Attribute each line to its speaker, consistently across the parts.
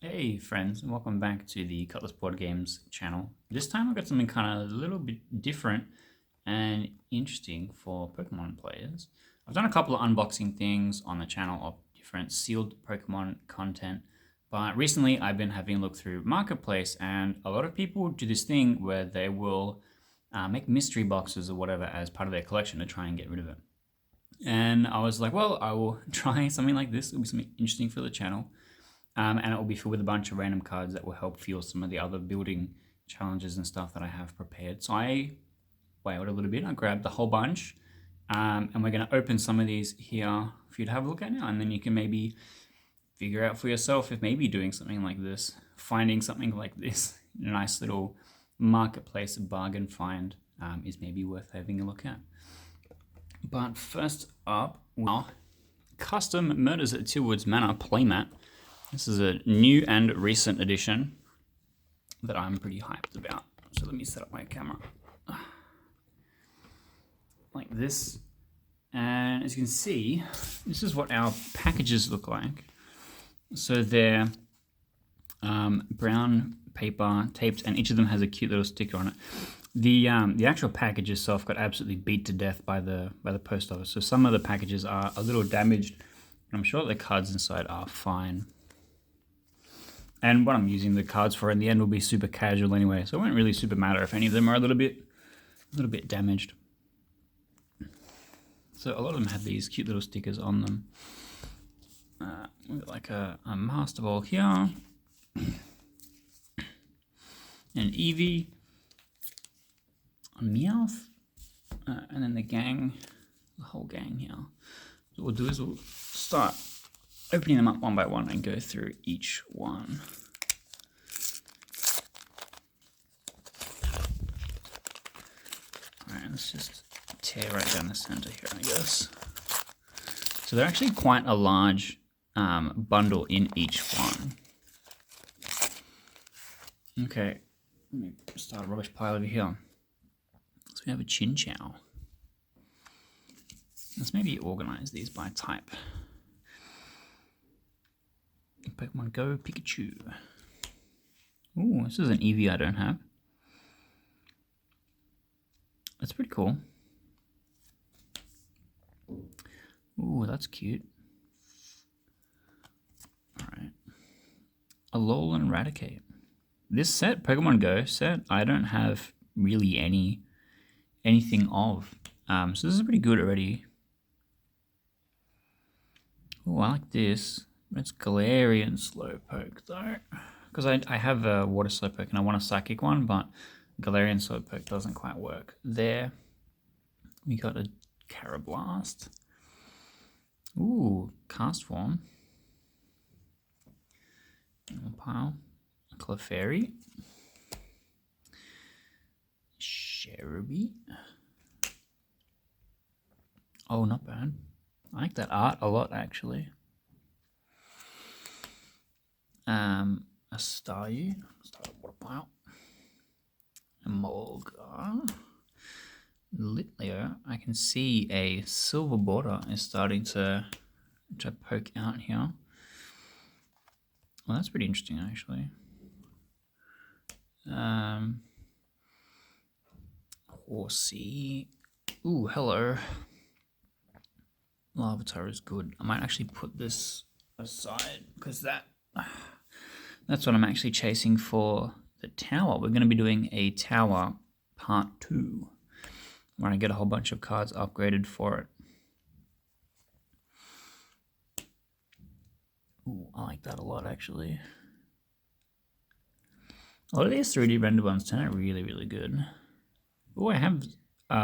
Speaker 1: Hey friends, and welcome back to the Cutlass Board Games channel. This time I've got something kind of a little bit different and interesting for Pokemon players. I've done a couple of unboxing things on the channel of different sealed Pokemon content, but recently I've been having a look through Marketplace, and a lot of people do this thing where they will make mystery boxes or whatever as part of their collection to try and get rid of it. And I was like, well, I will try something like this. It'll be something interesting for the channel. And it will be filled with a bunch of random cards that will help fuel some of the other building challenges and stuff that I have prepared. So I wailed a little bit. I grabbed the whole bunch, and we're going to open some of these here for you to have a look at now. And then you can maybe figure out for yourself if maybe doing something like this, finding something like this, a nice little marketplace bargain find is maybe worth having a look at. But first up, our custom Murders at Tilwood's Manor playmat. This is a new and recent addition that I'm pretty hyped about. So let me set up my camera. Like this. And as you can see, this is what our packages look like. So they're brown paper taped, and each of them has a cute little sticker on it. The actual package itself got absolutely beat to death by the post office. So some of the packages are a little damaged, and I'm sure the cards inside are fine. And what I'm using the cards for in the end will be super casual anyway, so it won't really super matter if any of them are a little bit damaged. So a lot of them have these cute little stickers on them. We've got like a Master Ball here, an Eevee, a Meowth, and then the whole gang here. So what we'll do is we'll start opening them up one by one and go through each one. Alright, let's just tear right down the center here, I guess. So they're actually quite a large bundle in each one. Okay, let me start a rubbish pile over here. So we have a Chinchou. Let's maybe organize these by type. Pokemon Go Pikachu. Ooh, this is an Eevee I don't have. That's pretty cool. Ooh, that's cute. Alright. Alolan Raticate. This set, Pokemon Go set, I don't have really anything of. So this is pretty good already. Ooh, I like this. It's Galarian Slowpoke though, because I have a Water Slowpoke and I want a Psychic one, but Galarian Slowpoke doesn't quite work. There, we got a Carablast. Ooh, Cast Form. Pile. A Clefairy. Cherubi. Oh, not bad. I like that art a lot actually. A Staryu, start a water pile. A Molgar. Litleo. I can see a silver border is starting to poke out here. Well, that's pretty interesting actually. Horsey. Ooh, hello. Larvitar is good. I might actually put this aside because that's what I'm actually chasing for the tower. We're going to be doing a tower part 2 where I get a whole bunch of cards upgraded for it. Ooh, I like that a lot actually. A lot of these 3D rendered ones turn out really, really good. Oh, I have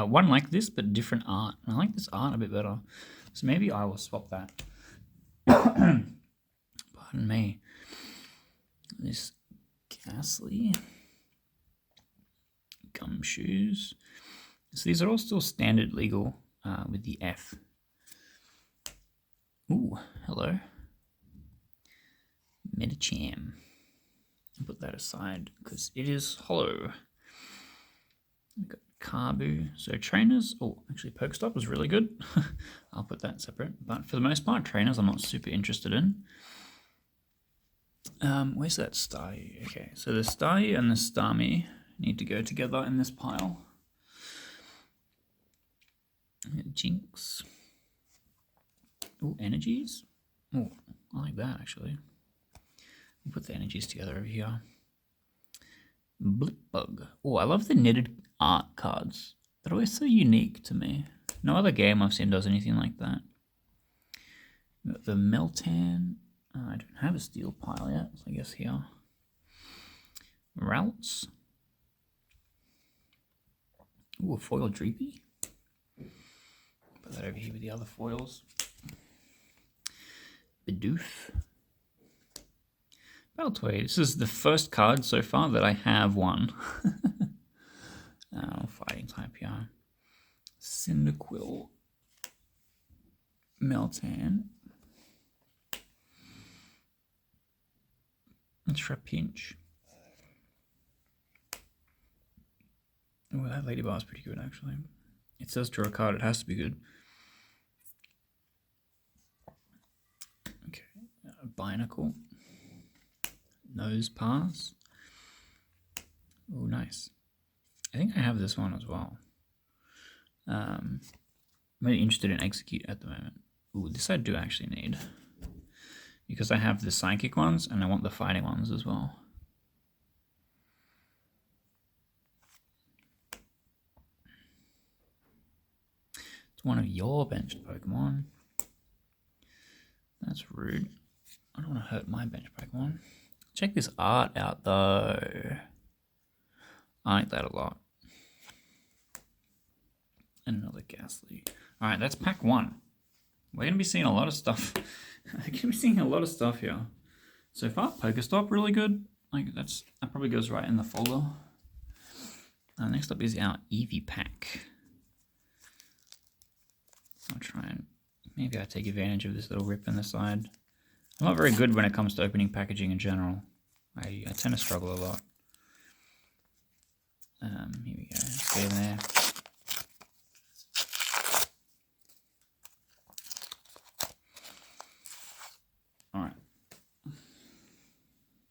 Speaker 1: one like this but different art. I like this art a bit better. So maybe I will swap that. Pardon me. This Ghastly. Gumshoes. So these are all still standard legal with the F. Ooh, hello. Medicham. I'll put that aside because it is hollow. We've got Carbu. So trainers, oh, actually Pokestop was really good. I'll put that separate. But for the most part, trainers I'm not super interested in. Where's that Staryu? Okay, so the Staryu and the Starmie need to go together in this pile. Jinx. Oh, energies. Oh, I like that actually. We'll put the energies together over here. Blipbug. Oh, I love the knitted art cards. They're always so unique to me. No other game I've seen does anything like that. We've got the Meltan. I don't have a steel pile yet, so I guess here. Routes. Ooh, a foil Dreepy. Put that over here with the other foils. Bidoof. Baltoy. This is the first card so far that I have won. Fighting type here. Cyndaquil. Meltan. And Trapinch. Oh, that Lady Bar is pretty good actually. It says draw a card, it has to be good. Okay, Binacle. Nose Pass. Oh, nice. I think I have this one as well. I'm really interested in Execute at the moment. Ooh, this I do actually need. Because I have the Psychic ones, and I want the Fighting ones as well. It's one of your benched Pokemon. That's rude. I don't want to hurt my bench Pokemon. Check this art out though. I like that a lot. And another Ghastly. Alright, that's pack 1. We're going to be seeing a lot of stuff. We're going to be seeing a lot of stuff here. So far, Pokestop really good. Like that probably goes right in the folder. Next up is our Eevee pack. I'll try and maybe I take advantage of this little rip in the side. I'm not very good when it comes to opening packaging in general. I tend to struggle a lot. Here we go. Let's get in there. All right.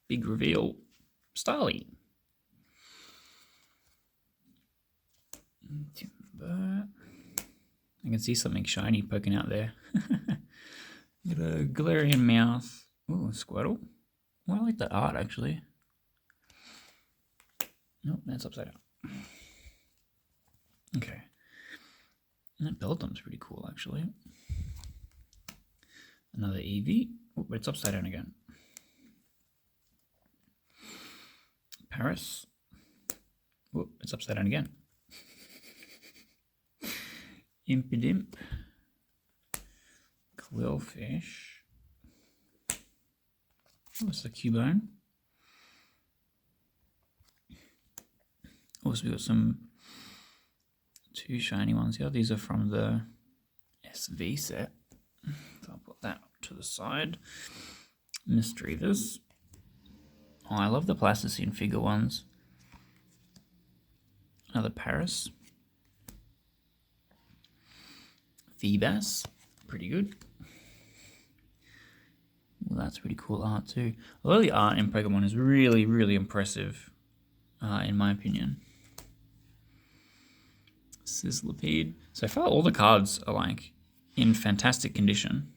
Speaker 1: Big reveal. Starly. Timber. I can see something shiny poking out there. Got a Galarian mouth. Ooh, Squirtle. Well, I like that art actually. Nope, that's upside down. Okay. And that Beldum's pretty cool actually. Another Eevee. Oh, but it's upside down again. Paris. Oh, it's upside down again. Impidimp. Quillfish. Oh, it's a Cubone. Also, we got two shiny ones here. These are from the SV set. So I'll put that to the side. Misdreavus. Oh, I love the plasticine figure ones. Another Paris. Feebas. Pretty good. Well, that's pretty cool art too. Although the art in Pokemon is really, really impressive, in my opinion. Sizzlipede. So far, all the cards are like in fantastic condition.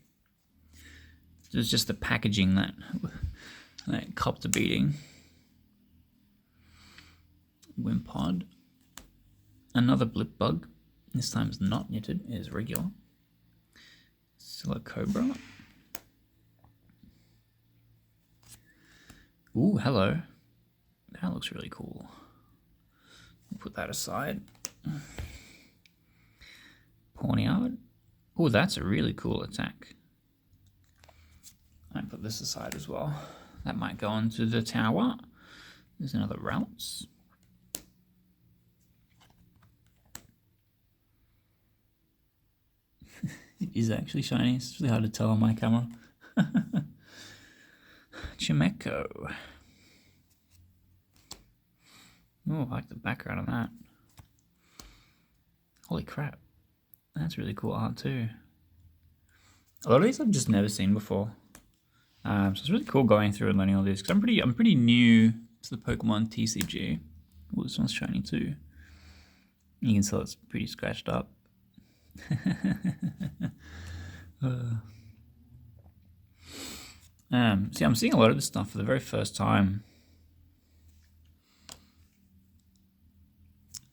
Speaker 1: It's just the packaging that copped a beating. Wimpod. Another Blipbug. This time it's not knitted, it is regular. Silicobra. Ooh, hello. That looks really cool. We'll put that aside. Pawniard. Ooh, that's a really cool attack. I put this aside as well. That might go onto the tower. There's another Routes. It is actually shiny. It's really hard to tell on my camera. Chimecho. Oh, I like the background on that. Holy crap. That's really cool art too. A lot of these I've just never seen before. So it's really cool going through and learning all this because I'm pretty new to the Pokemon TCG. Oh, this one's shiny too. You can tell it's pretty scratched up. See, I'm seeing a lot of this stuff for the very first time,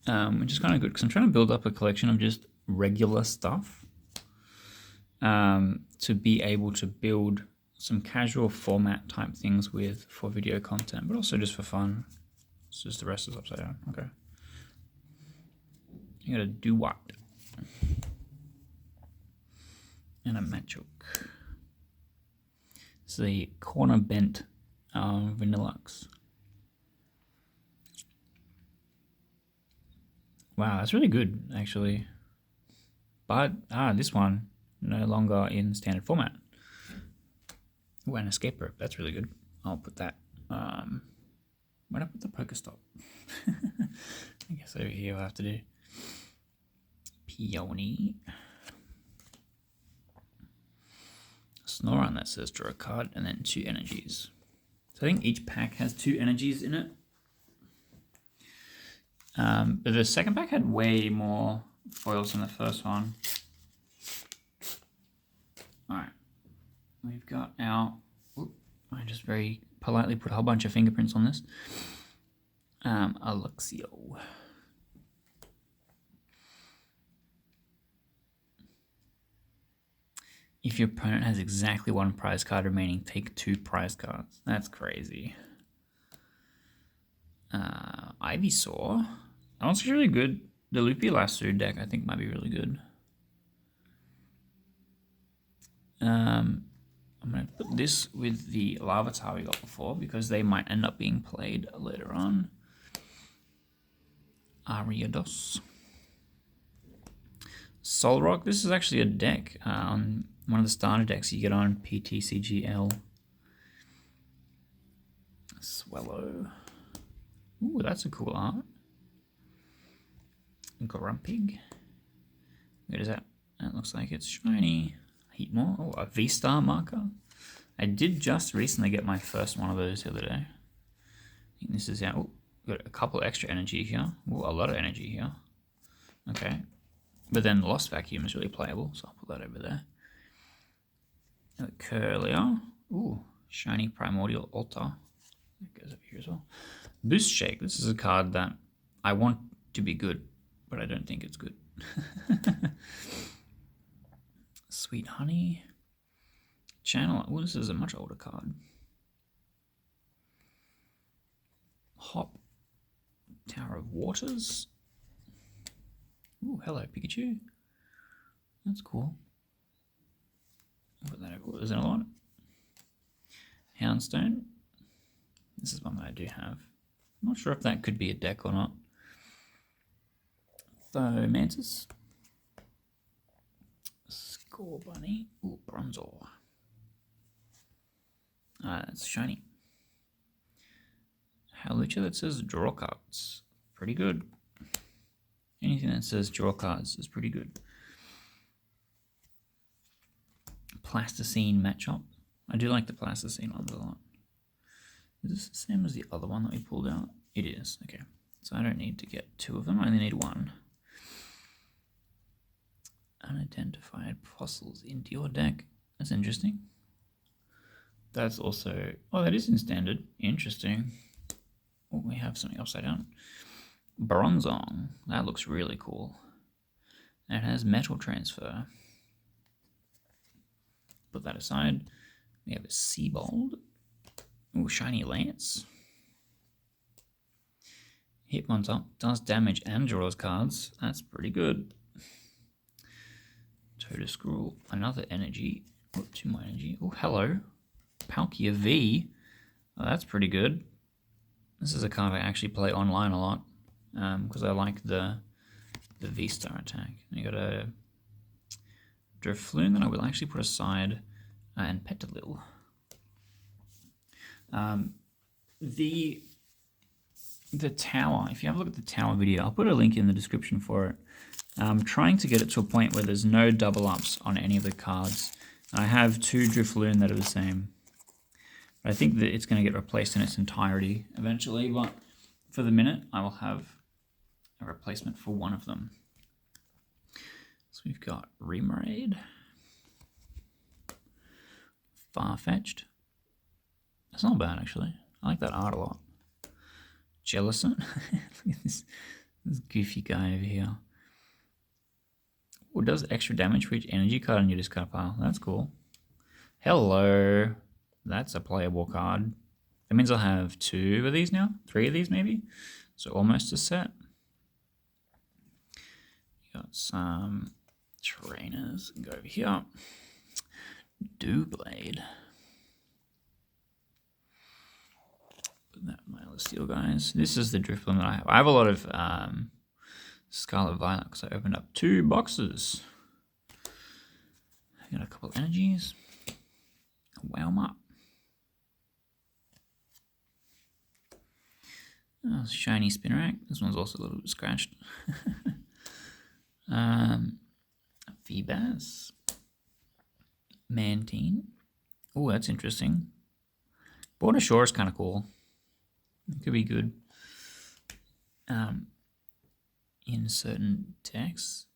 Speaker 1: which is kind of good because I'm trying to build up a collection of just regular stuff to be able to build some casual format type things with for video content, but also just for fun. It's just the rest is upside down. Okay. You gotta do what? And a Machoke. It's the corner bent Vanillux. Wow, that's really good actually. But this one no longer in standard format. Ooh, and escape rope. That's really good. I'll put that. Where'd I put the Pokestop? I guess over here I'll have to do. Peony. Snorunt that says draw a card and then 2 energies. So I think each pack has 2 energies in it. But the second pack had way more foils than the first one. Alright. We've got our... I just very politely put a whole bunch of fingerprints on this. Aluxio. If your opponent has exactly 1 prize card remaining, take 2 prize cards. That's crazy. Ivysaur. That one's really good. The Loopy Lasso deck I think might be really good. I'm going to put this with the Larvitar we got before because they might end up being played later on. Ariados. Solrock. This is actually a deck. One of the starter decks you get on PTCGL. Swallow. Ooh, that's a cool art. Grumpig. Where is that? That looks like it's shiny. Heatmore. Oh, a V-Star marker. I did just recently get my first one of those the other day. I think this is out. Oh, got a couple extra energy here. Oh, a lot of energy here. Okay. But then Lost Vacuum is really playable, so I'll put that over there. Curlier. Ooh, shiny Primordial Altar. That goes up here as well. Boost Shake. This is a card that I want to be good, but I don't think it's good. Sweet Honey. Channel. Oh, this is a much older card. Hop. Tower of Waters. Ooh, hello, Pikachu. That's cool. Put that over. There's a lot. Houndstone. This is one that I do have. I'm not sure if that could be a deck or not. Mantis. Score Bunny. Ooh, Bronzor. That's shiny. Howlucha that says draw cards. Pretty good. Anything that says draw cards is pretty good. Plasticine Matchup. I do like the Plasticine ones a lot. Is this the same as the other one that we pulled out? It is. Okay. So I don't need to get 2 of them. I only need 1. Unidentified fossils into your deck. That's interesting. That's also... Oh, that is in standard. Interesting. Oh, we have something upside down. Bronzong. That looks really cool. And it has metal transfer. Put that aside. We have a Seabold. Ooh, shiny Lance. Hitmontop does damage and draws cards. That's pretty good. Totoscrool. Another energy. Oh, 2 more energy. Oh, hello. Palkia V. Oh, that's pretty good. This is a card I actually play online a lot. Because I like the V-Star attack. And you got a Drifloon that I will actually put aside, and Petalil. The tower, if you have a look at the tower video, I'll put a link in the description for it. I'm trying to get it to a point where there's no double ups on any of the cards. I have 2 Drifloon that are the same. I think that it's going to get replaced in its entirety eventually, but for the minute, I will have a replacement for one of them. So we've got Remarade, Far-Fetched. That's not bad, actually. I like that art a lot. Jellison. Look at this goofy guy over here. Oh, it does extra damage for each energy card in your discard pile. That's cool. Hello. That's a playable card. That means I'll have 2 of these now. 3 of these, maybe. So almost a set. Got some trainers. Go over here. Dewblade. Put that in my other steel guys. This is the Drifblim that I have. I have a lot of Scarlet Violet because I opened up 2 boxes. I got a couple energies. Wow, them up. Oh, shiny Spinarak. This one's also a little bit scratched. Feebas. Mantine. Oh, that's interesting. Border Shore is kind of cool. It could be good. In certain decks.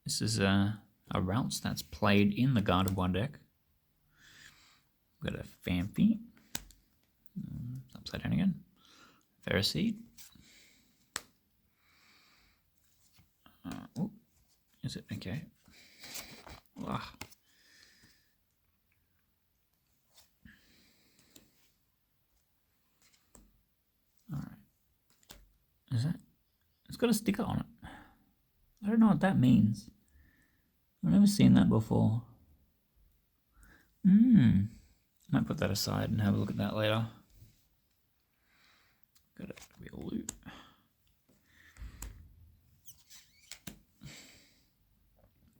Speaker 1: This is a Routes that's played in the Guard of One deck. We've got a Phanpy. Upside down again. Ferroseed. Oh, is it? Okay. Ugh. Alright. Is that? It's got a sticker on it. I don't know what that means. I've never seen that before. Might put that aside and have a look at that later. Got a real loot.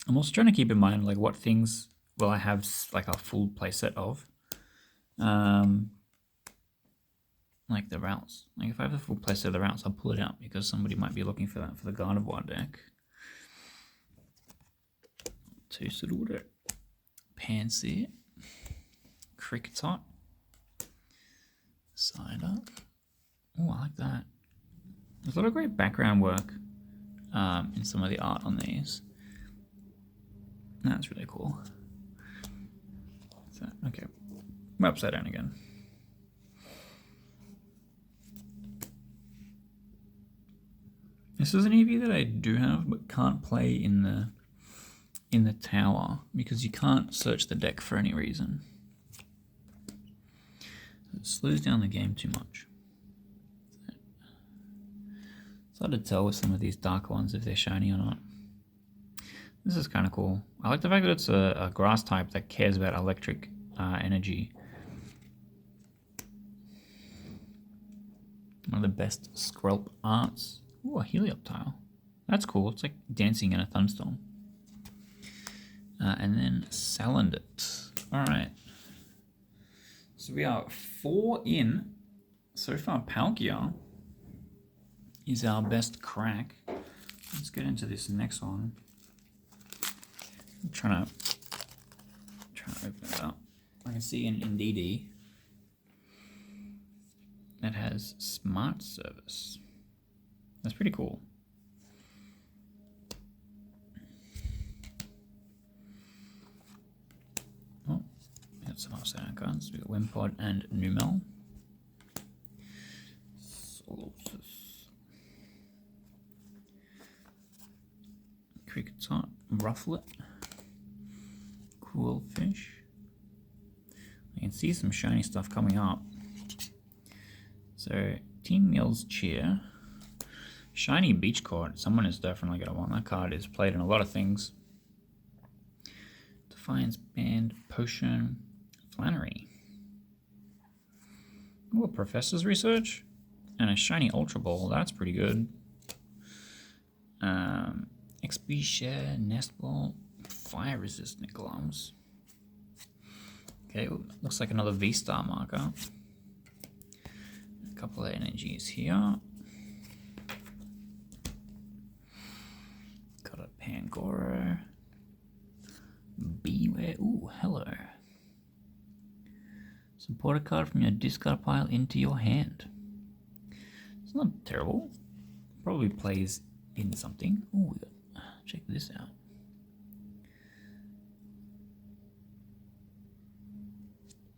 Speaker 1: I'm also trying to keep in mind like what things will I have like a full playset of. Like the routes. Like if I have a full playset of the routes, I'll pull it out because somebody might be looking for that for the Guard of War deck. Toasted Order. Pansy. Cricketot. Cider. Oh, I like that. There's a lot of great background work in some of the art on these. That's really cool. So, okay. We're upside down again. This is an EV that I do have, but can't play in the tower because you can't search the deck for any reason. It slows down the game too much. It's hard to tell with some of these dark ones if they're shiny or not. This is kind of cool. I like the fact that it's a grass type that cares about electric energy. One of the best Skrelp arts. Ooh, a Helioptile. That's cool. It's like dancing in a thunderstorm. And then Salandit. Alright. So we are 4 in. So far, Palkia is our best crack. Let's get into this next one. I'm trying to open it up. I can see an DD that has Smart Service. That's pretty cool. Oh, we got some upside cards. We got Wimpod and Numel. Solosis. Cricketot, Rufflet. Cool Fish. I can see some shiny stuff coming up. So, Team Mills Cheer. Shiny Beach Court. Someone is definitely going to want that card. It's played in a lot of things. Defiance Band, Potion, Flannery. Ooh, a Professor's Research. And a shiny Ultra Ball. That's pretty good. XP Share, Nest Ball, Fire Resistant Gloves. Okay, looks like another V-Star marker. A couple of energies here. Got a Pangoro. Beware. Ooh, hello. Some Import a card from your discard pile into your hand. It's not terrible. Probably plays in something. Oh, check this out.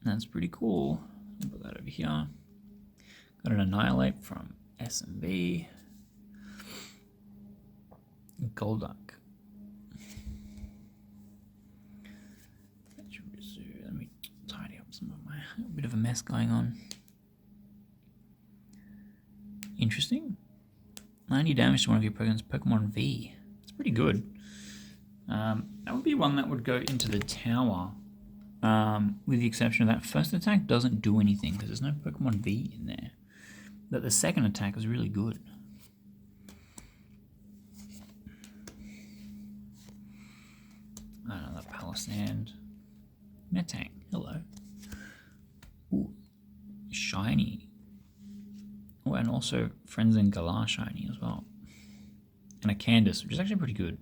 Speaker 1: That's pretty cool. I'll put that over here. Got an Annihilate from S&B. Golduck. Let me tidy up some of my bit of a mess going on. Interesting. 90 damage to one of your Pokemon V. It's pretty good. That would be one that would go into the tower. With the exception of that first attack doesn't do anything because there's no Pokemon V in there. But the second attack is really good. Another Palisand. Metang, hello. Ooh, shiny. Oh, and also Friends in Galar shiny as well. And a Candace, which is actually pretty good.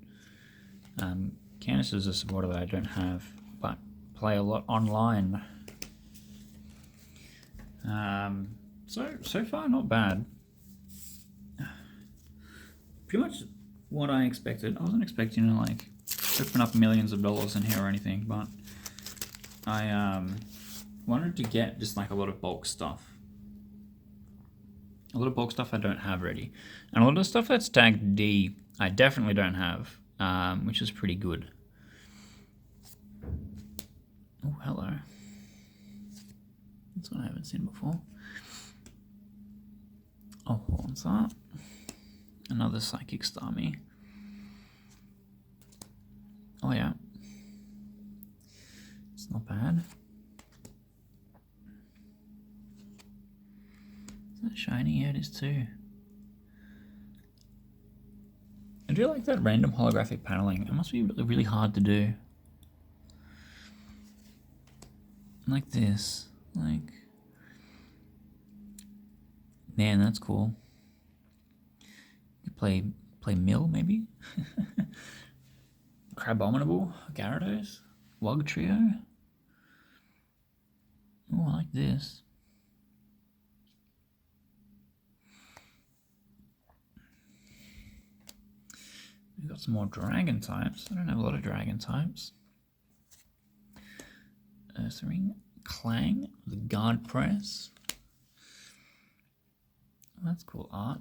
Speaker 1: Candace is a supporter that I don't have, but play a lot online. So far, not bad. Pretty much what I expected. I wasn't expecting to like open up millions of dollars in here or anything, but I wanted to get just like a lot of bulk stuff. A lot of bulk stuff I don't have ready. And a lot of stuff that's tagged D, I definitely don't have, which is pretty good. Oh, hello. That's one I haven't seen before. Oh, what's that? Another Psychic Starmie. Oh, yeah. It's not bad. Is that shiny? Yeah, it is too. I do like that random holographic paneling. It must be really, really hard to do. Like this. Like... Man, that's cool. You play Mill, maybe? Crabominable, Gyarados, Wugtrio. Oh, I like this. We've got some more dragon types. I don't have a lot of dragon types. Ursaring, Clang, the Guard Press. Oh, that's cool art.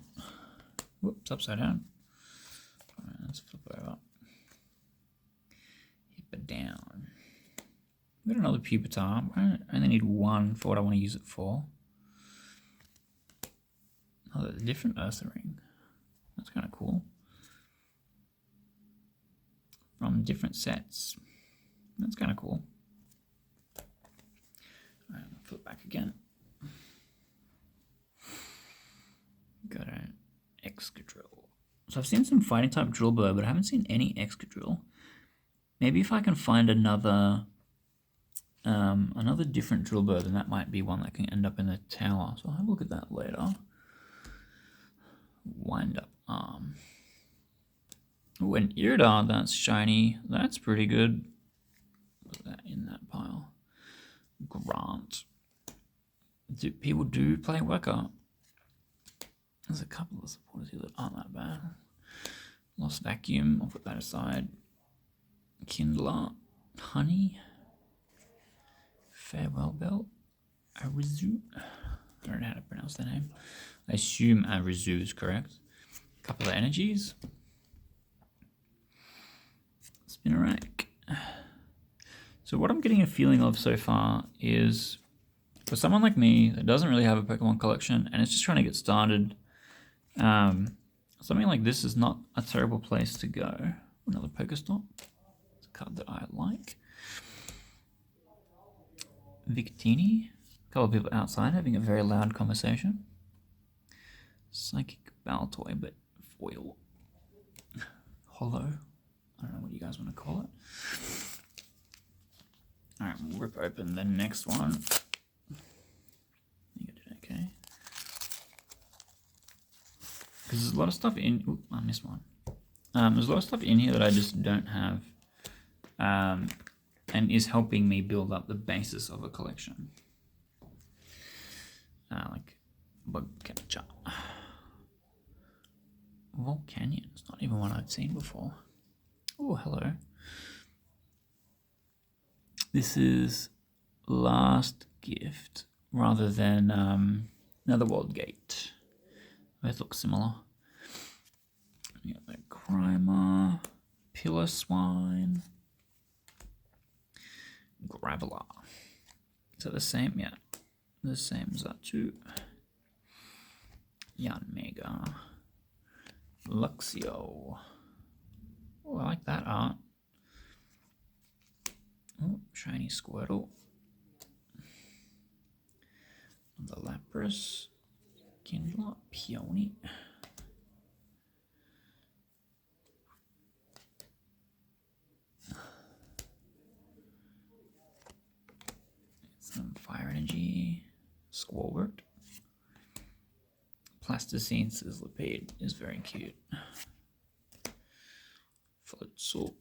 Speaker 1: Whoops, upside down. Alright, let's flip over. Hip it down. We've got another Pupitar. I only need one for what I want to use it for. Oh, there's a different Ursaring. That's kind of cool. From different sets. That's kind of cool. Alright, flip back again. Got an Excadrill. So I've seen some fighting type Drillbur, but I haven't seen any Excadrill. Maybe if I can find another different Drillbur, then that might be one that can end up in the tower. So I'll have a look at that later. Wind up arm. Oh, an Iridar, that's shiny. That's pretty good. Put that in that pile. Grant. People do play Weka. There's a couple of supporters here that aren't that bad. Lost Vacuum, I'll put that aside. Kindler, Honey, Farewell Belt, Arizu. I don't know how to pronounce their name. I assume Arizu is correct. A couple of energies. Spinnerack. So what I'm getting a feeling of so far is for someone like me that doesn't really have a Pokemon collection and is just trying to get started, something like this is not a terrible place to go. Another Pokestop. It's a card that I like. Victini. A couple of people outside having a very loud conversation. Psychic Baltoy, but foil. Hollow. I don't know what you guys want to call it. Alright, we'll rip open the next one. I think I did okay. Because there's a lot of stuff in... Oop, I missed one. There's a lot of stuff in here that I just don't have. And is helping me build up the basis of a collection. Canyon. It's not even one I've seen before. Oh, hello. This is Last Gift rather than Netherworld Gate. Both look similar. We got the Grimer, Pillar Swine, Graveler. Is that the same? Yeah, the same as that too. Yanmega, Luxio. Oh, I like that art. Oh, shiny Squirtle. The Lapras, Kindler, Peony. Some Fire Energy, Squirtle. Plasticine Sizzlipede is very cute. Floatzel.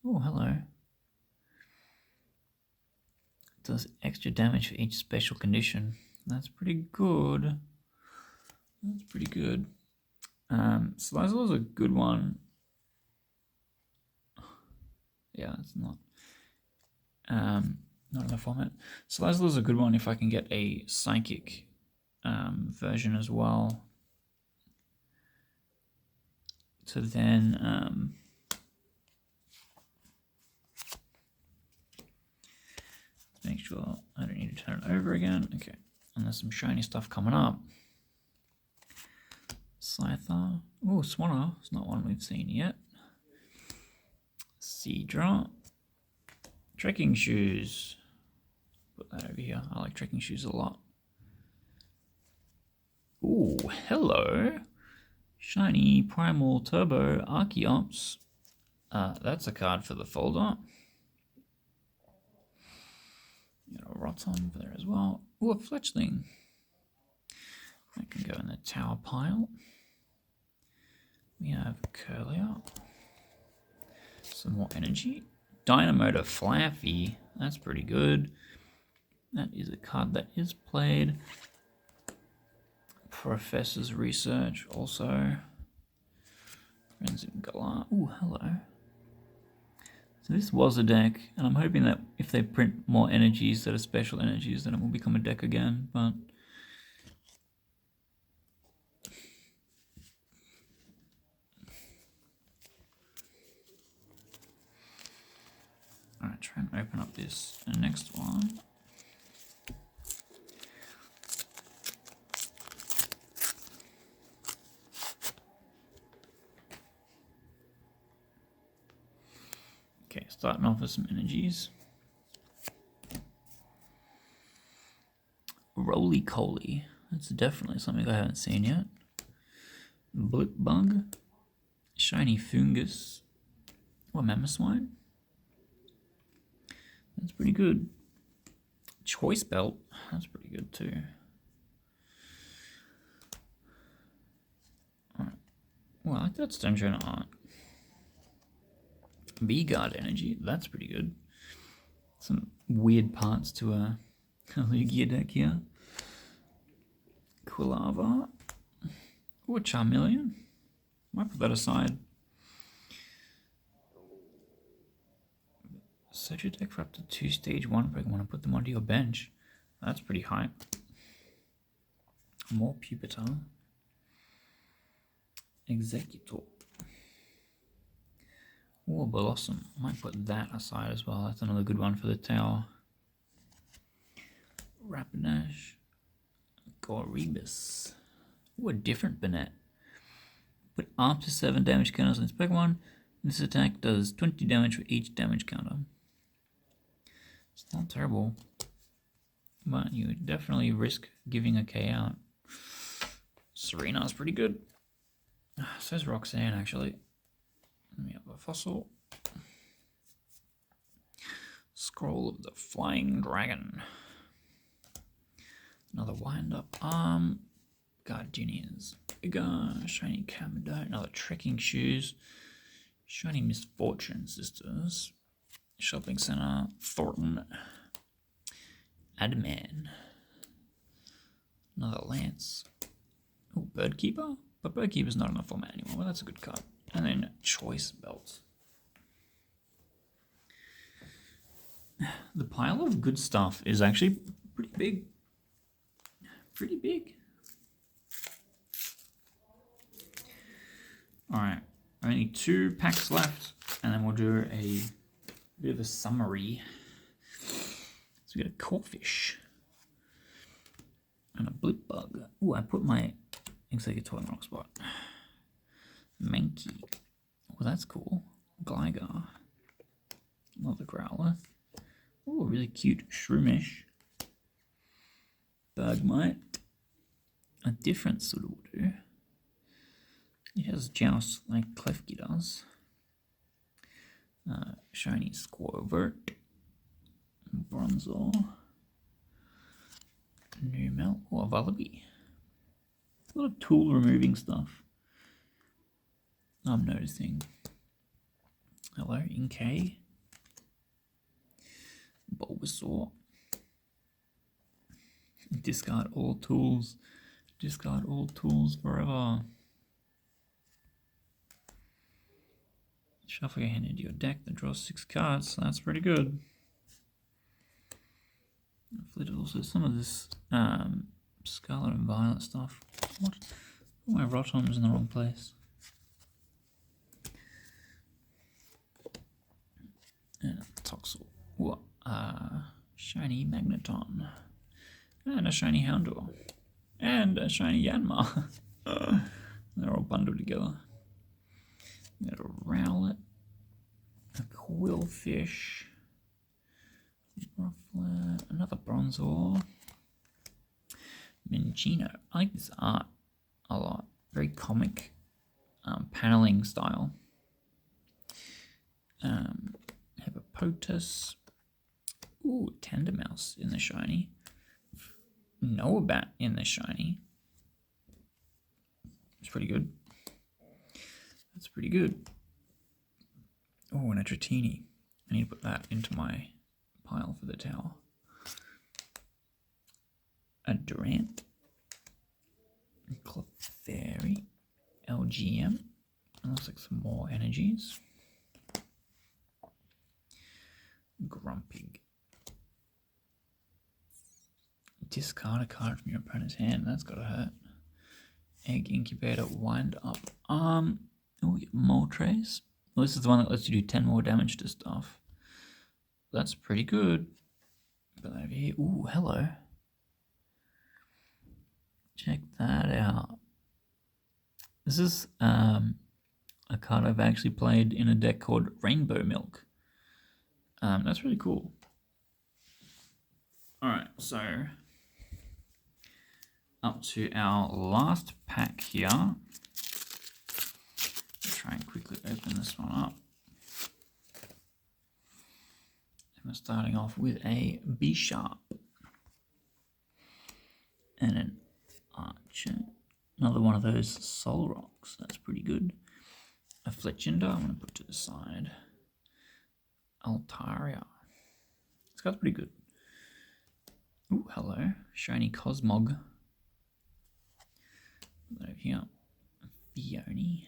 Speaker 1: Oh, hello. It does extra damage for each special condition. That's pretty good. That's pretty good. Slizzle's a good one. Yeah, it's not. Not in the format. Slizzle's a good one if I can get a psychic version as well. So then make sure I don't need to turn it over again. Okay, and there's some shiny stuff coming up. Scyther. Oh, Swanner. It's not one we've seen yet. Seadra. Trekking shoes. Put that over here. I like trekking shoes a lot. Ooh, hello. Shiny Primal Turbo Archeops. That's a card for the folder. Got a Rotom there as well. Ooh, a Fletchling. That can go in the tower pile. We have Curlier. Some more energy. Dynamotor Flaffy. That's pretty good. That is a card that is played. Professor's Research also. Frenzied Galar. Ooh, hello. So this was a deck, and I'm hoping that if they print more energies that are special energies, then it will become a deck again, but... Alright, try and open up this next one. Okay, starting off with some energies. Roly Coly. That's definitely something I haven't seen yet. Blip Bug. Shiny Fungus. Or Mamoswine. That's pretty good. Choice Belt. That's pretty good too. Alright. Well, I like that Stone Trainer art. V-Guard Energy, that's pretty good. Some weird parts to a Lugia deck here. Quilava. Ooh, a Charmeleon. Might put that aside. Search your deck for up to 2 stage 1 Pokemon and put them onto your bench. That's pretty hype. More Pupitar. Executor. Oh, Blossom. I might put that aside as well. That's another good one for the tower. Rapidash. Gorebus. Oh, a different Banette. Put up to 7 damage counters on this Pokemon. This attack does 20 damage for each damage counter. It's not terrible. But you would definitely risk giving a K out. Serena's pretty good. So's Roxanne, actually. We have a Fossil. Scroll of the Flying Dragon. Another Wind-Up Arm. Gardenias. Bigger. Shiny Camdo. Another Trekking Shoes. Shiny Misfortune Sisters. Shopping Center. Thornton. Adman. Another Lance. Oh, Birdkeeper? But Birdkeeper's not in the format anymore. Well, that's a good card. And then Choice Belts. The pile of good stuff is actually pretty big. Pretty big. Alright, only 2 packs left, and then we'll do a bit of a summary. So we got a Corfish and a Blip Bug. Oh, I put my Executor in the wrong spot. Mankey. Oh, that's cool. Gligar. Another Growler. Oh, really cute Shroomish. Bergmite. A different sort will do. It has Joust like Klefki does. Shiny Squirvert. Bronzor. Numel. Or Vullaby. A lot of tool removing stuff. I'm noticing. Hello, Inkay. Bulbasaur. Discard all tools. Discard all tools forever. Shuffle your hand into your deck that draws 6 cards. So that's pretty good. I've lit also some of this Scarlet and Violet stuff. What? Oh, my Rotom's in the wrong place. And a Toxel. What? Shiny Magneton. And a shiny Houndour. And a shiny Yanma. They're all bundled together. We got a Rowlet. A Quillfish. Rufflet. Another Bronzor. Minccino. I like this art a lot. Very comic paneling style. Hippopotas. Ooh, Tendermouse in the shiny. Noabat in the shiny. It's pretty good. That's pretty good. Oh, and a Dratini. I need to put that into my pile for the tower. A Durant. Clefairy. LGM. That looks like some more energies. Grumpig. Discard a card from your opponent's hand. That's gotta hurt. Egg Incubator. Wind Up. Oh, Moltres. Well, this is the one that lets you do 10 more damage to stuff. That's pretty good. But over here. Ooh, hello. Check that out. This is a card I've actually played in a deck called Rainbow Milk. That's really cool. Alright, so up to our last pack here. Try and quickly open this one up. And we're starting off with a B-Sharp. And an Archer. Another one of those Soul Rocks. That's pretty good. A Fletchinder I'm going to put to the side. Altaria. This guy's pretty good. Ooh, hello. Shiny Cosmog. Put that over here. Fione.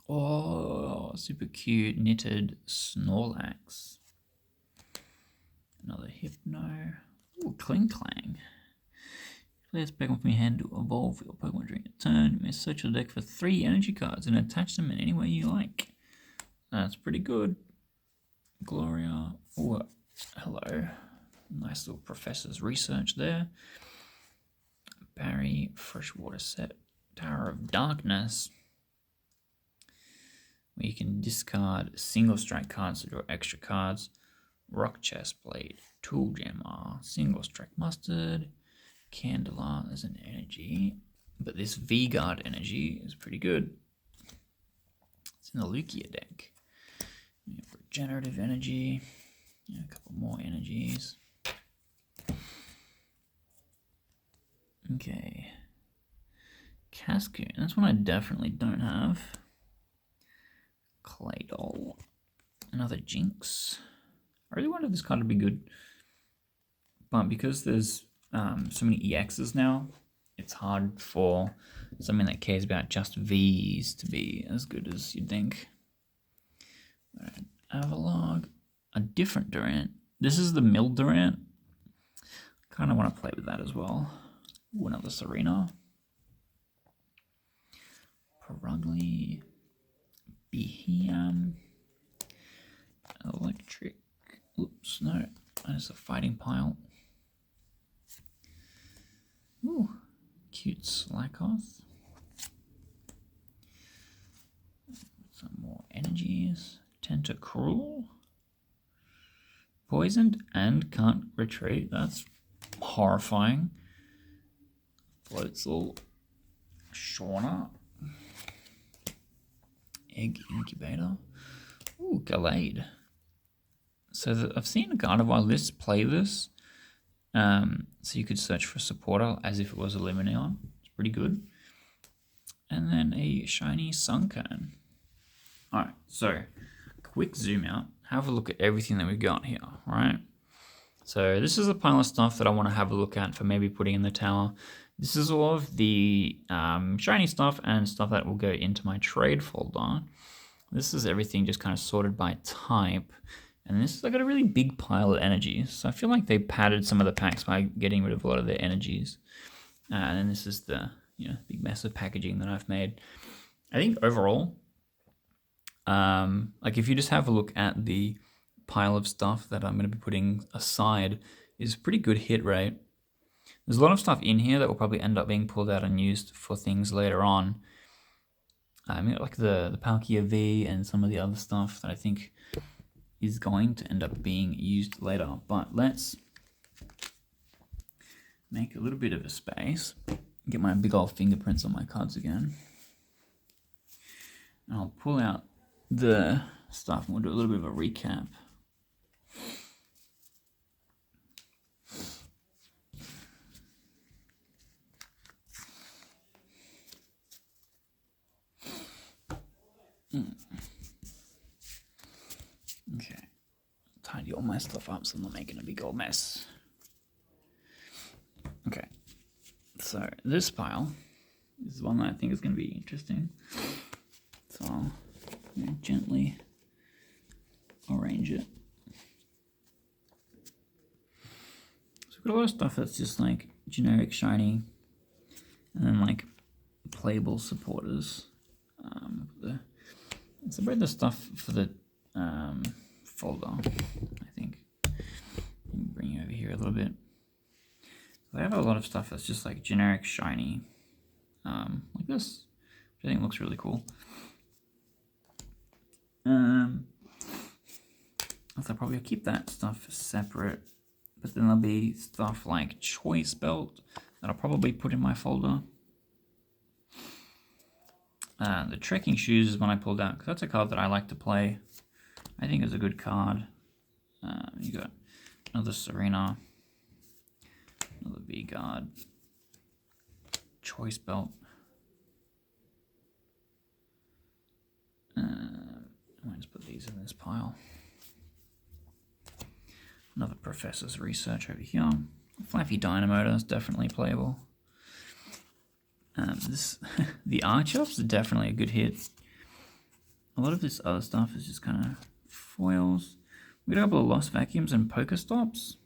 Speaker 1: Oh, super cute knitted Snorlax. Another Hypno. Ooh, Kling Clang. Play a Pokemon from your hand to evolve your Pokemon during your turn. You may search your deck for 3 energy cards and attach them in any way you like. That's pretty good. Gloria. Oh, hello. Nice little Professor's Research there. Barry, Freshwater Set. Tower of Darkness. Where you can discard single strike cards to draw extra cards. Rock Chest Blade. Tool Jammer. Single strike Mustard. Candela as an energy. But this V-Guard energy is pretty good. It's in the Lugia deck. You have regenerative energy. Yeah, a couple more energies. Okay. Cascoon. That's one I definitely don't have. Claydol. Another Jinx. I really wanted this card to be good. But because there's so many EXs now. It's hard for something that cares about just Vs to be as good as you'd think. All right, Avalog, a different Durant. This is the milled Durant. Kind of want to play with that as well. Ooh, another Serena. Perugly. Behem. Electric. Oops, no. That's a fighting pile. Ooh, cute Slakoth. Some more energies. Tentacruel. Poisoned and can't retreat. That's horrifying. Floatzel. Shauna. Egg Incubator. Ooh, Gallade. So I've seen a Gardevoir list play this. So you could search for a supporter as if it was a Lumineon. It's pretty good. And then a shiny Sunkern. Alright, so quick zoom out. Have a look at everything that we've got here, right? So this is a pile of stuff that I want to have a look at for maybe putting in the tower. This is all of the shiny stuff and stuff that will go into my trade folder. This is everything just kind of sorted by type. And this is, I got a really big pile of energies. So I feel like they padded some of the packs by getting rid of a lot of their energies. And then this is the big mess of packaging that I've made. I think overall, like if you just have a look at the pile of stuff that I'm going to be putting aside, is a pretty good hit rate. There's a lot of stuff in here that will probably end up being pulled out and used for things later on. Like the Palkia V and some of the other stuff that I think is going to end up being used later. But let's make a little bit of a space. Get my big old fingerprints on my cards again. And I'll pull out the stuff and we'll do a little bit of a recap. Okay, tidy all my stuff up so I'm not making a big old mess. Okay, so this pile is one that I think is going to be interesting. So I'll gently arrange it. So we've got a lot of stuff that's just like generic shiny, and then like playable supporters. Separate the stuff for the folder, I think. Bring you over here a little bit. So I have a lot of stuff that's just like generic shiny, like this, which I think looks really cool. So I'll probably keep that stuff separate, but then there'll be stuff like Choice Belt that I'll probably put in my folder. The Trekking Shoes is one I pulled out because that's a card that I like to play. I think it's a good card. You got another Serena, another V-Guard, Choice Belt. I might just put these in this pile. Another Professor's Research over here. Flappy Dynamotor is definitely playable. The Archops are definitely a good hit. A lot of this other stuff is just kind of foils. We got a couple of Lost Vacuums and Pokestops.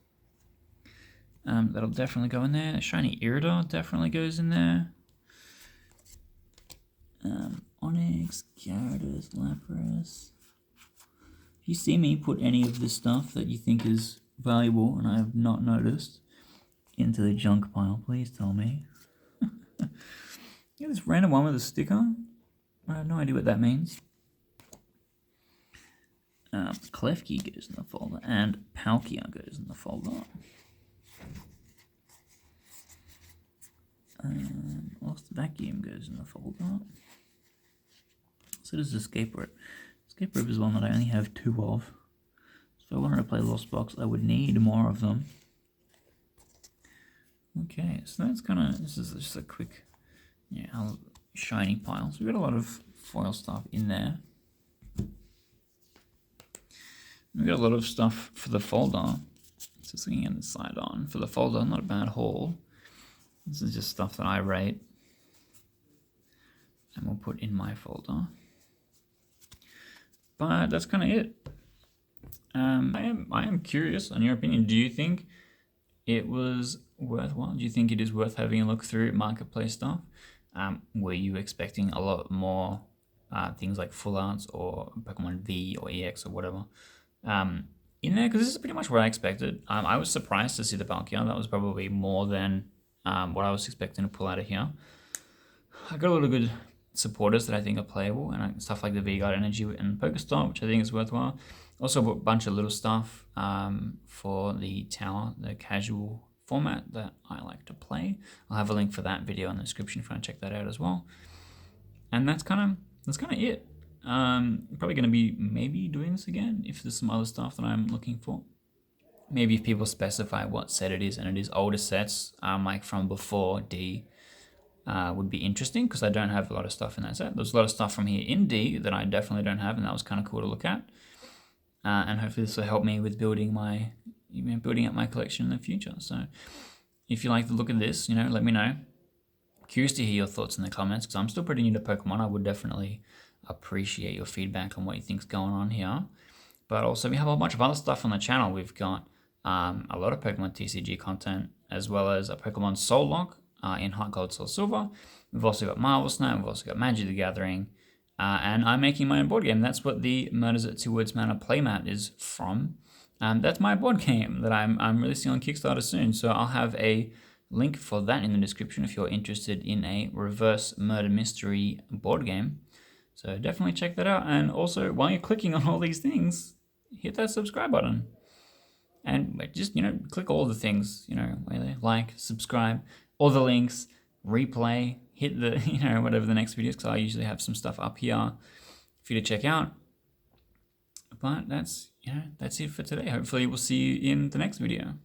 Speaker 1: That'll definitely go in there. Shiny Iridar definitely goes in there. Onyx, Gyarados, Lapras. If you see me put any of this stuff that you think is valuable and I have not noticed into the junk pile, please tell me. Yeah, this random one with a sticker. I have no idea what that means. Klefki goes in the folder, and Palkia goes in the folder. Lost Vacuum goes in the folder. So does Escape Rope. Escape Rope is one that I only have 2 of. So if I wanted to play Lost Box, I would need more of them. Okay, so that's kind of, this is just a quick, shiny pile. So we've got a lot of foil stuff in there. We've got a lot of stuff for the folder. Just looking at the side on for the folder, not a bad haul. This is just stuff that I rate and we'll put in my folder. But that's kind of it. I am curious on your opinion. Do you think it was worthwhile? Do you think it is worth having a look through marketplace stuff? Were you expecting a lot more things like full arts or Pokemon V or EX or whatever in there? Because this is pretty much what I expected. I was surprised to see the Palkia. That was probably more than what I was expecting to pull out of here. I got a lot of good supporters that I think are playable, and stuff like the V-Guard Energy and Pokestop, which I think is worthwhile. Also a bunch of little stuff for the tower, the casual format that I like to play. I'll have a link for that video in the description if you want to check that out as well. And that's kind of it. Probably going to be maybe doing this again if there's some other stuff that I'm looking for. Maybe if people specify what set it is and it is older sets, like from before D, would be interesting because I don't have a lot of stuff in that set. There's a lot of stuff from here in D that I definitely don't have, and that was kind of cool to look at. And hopefully this will help me with building up my collection in the future. So if you like the look of this, let me know. Curious to hear your thoughts in the comments because I'm still pretty new to Pokemon. I would definitely appreciate your feedback on what you think's going on here. But also we have a whole bunch of other stuff on the channel. We've got a lot of Pokemon TCG content, as well as a Pokemon Soul Lock in Heart Gold, Soul Silver. We've also got Marvel Snap. We've also got Magic the Gathering. And I'm making my own board game. That's what the Murders at Two Words Manor playmat is from. That's my board game that I'm releasing on Kickstarter soon. So I'll have a link for that in the description if you're interested in a reverse murder mystery board game. So definitely check that out. And also, while you're clicking on all these things, hit that subscribe button. And just, click all the things, like, subscribe, all the links, replay, hit the, whatever the next video is, because I usually have some stuff up here for you to check out. But that's it for today. Hopefully we'll see you in the next video.